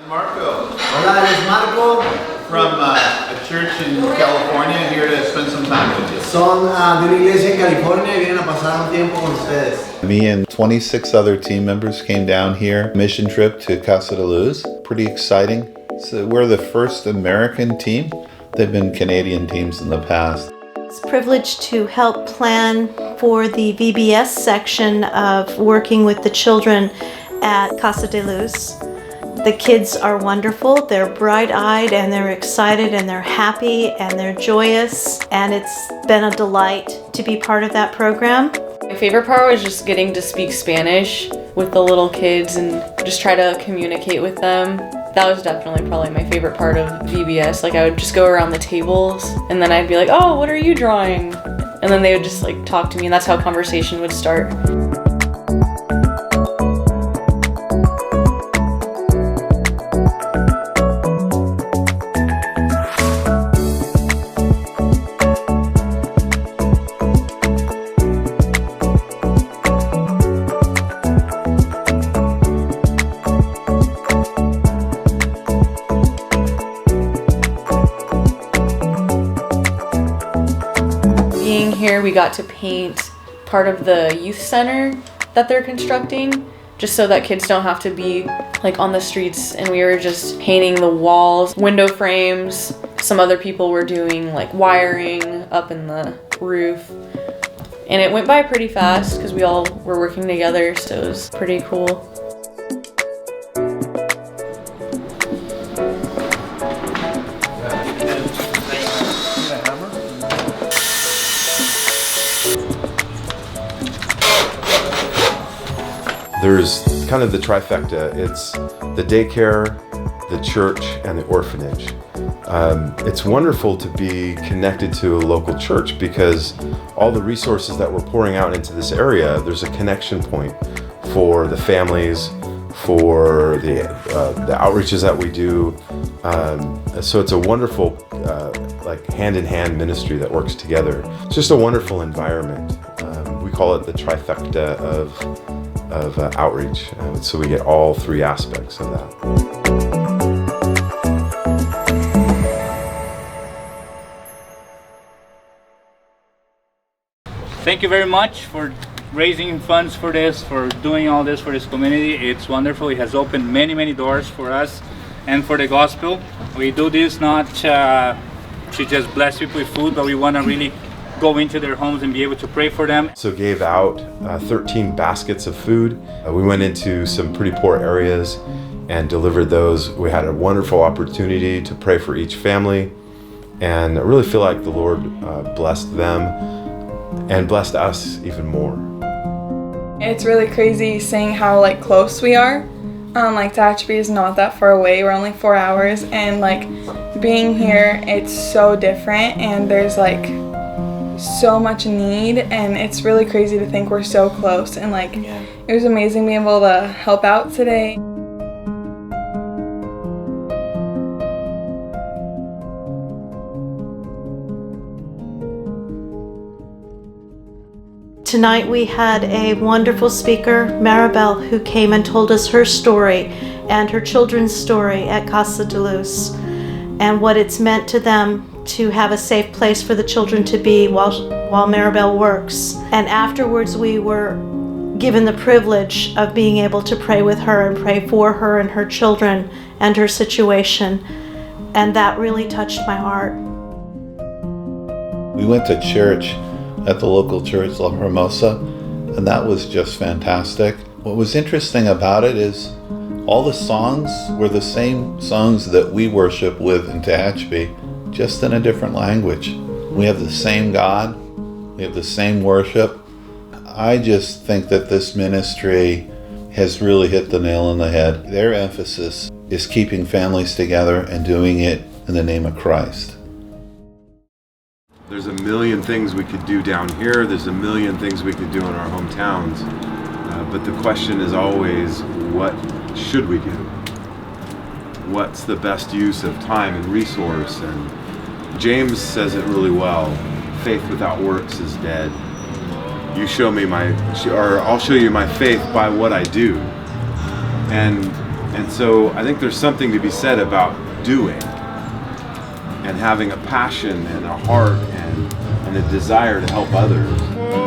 Marco. Hola, es Marco. From a church in California, here to spend some time with you. Son de una iglesia en California y vienen a pasar un tiempo con ustedes. Me and 26 other team members came down here, mission trip to Casa de Luz. Pretty exciting. So we're the first American team. They've been Canadian teams in the past. It's a privilege to help plan for the VBS section of working with the children at Casa de Luz. The kids are wonderful. They're bright-eyed and they're excited and they're happy and they're joyous, and it's been a delight to be part of that program. My favorite part was just getting to speak Spanish with the little kids and just try to communicate with them. That was definitely probably my favorite part of VBS. Like, I would just go around the tables and then I'd be like, oh, what are you drawing? And then they would just like talk to me, and that's how conversation would start. Being here, we got to paint part of the youth center that they're constructing, just so that kids don't have to be like on the streets, and we were just painting the walls, window frames. Some other people were doing like wiring up in the roof, and it went by pretty fast because we all were working together, so it was pretty cool. There's kind of the trifecta. It's the daycare, the church, and the orphanage. It's wonderful to be connected to a local church because all the resources that we're pouring out into this area, there's a connection point for the families, for the outreaches that we do. So it's a wonderful like hand-in-hand ministry that works together. It's just a wonderful environment. We call it the trifecta of outreach, so we get all three aspects of that. Thank you very much for raising funds for this, for doing all this for this community. It's wonderful. It has opened many doors for us and for the gospel. We do this not to just bless people with food, but we want to really go into their homes and be able to pray for them. So gave out 13 baskets of food. We went into some pretty poor areas and delivered those. We had a wonderful opportunity to pray for each family, and I really feel like the Lord blessed them and blessed us even more. It's really crazy seeing how like close we are. Like Tehachapi is not that far away. We're only 4 hours, and like being here, it's so different, and there's like so much need, and it's really crazy to think we're so close, and like it was amazing being able to help out today. Tonight we had a wonderful speaker, Maribel, who came and told us her story and her children's story at Casa de Luz and what it's meant to them to have a safe place for the children to be while Maribel works. And afterwards we were given the privilege of being able to pray with her and pray for her and her children and her situation. And that really touched my heart. We went to church at the local church, La Hermosa, and that was just fantastic. What was interesting about it is all the songs were the same songs that we worship with in Tehachapi, just in a different language. We have the same God, we have the same worship. I just think that this ministry has really hit the nail on the head. Their emphasis is keeping families together and doing it in the name of Christ. There's a million things we could do down here. There's a million things we could do in our hometowns. But the question is always, what should we do? What's the best use of time and resource? And James says it really well. Faith without works is dead. You show me I'll show you my faith by what I do. And And so I think there's something to be said about doing and having a passion and a heart and a desire to help others.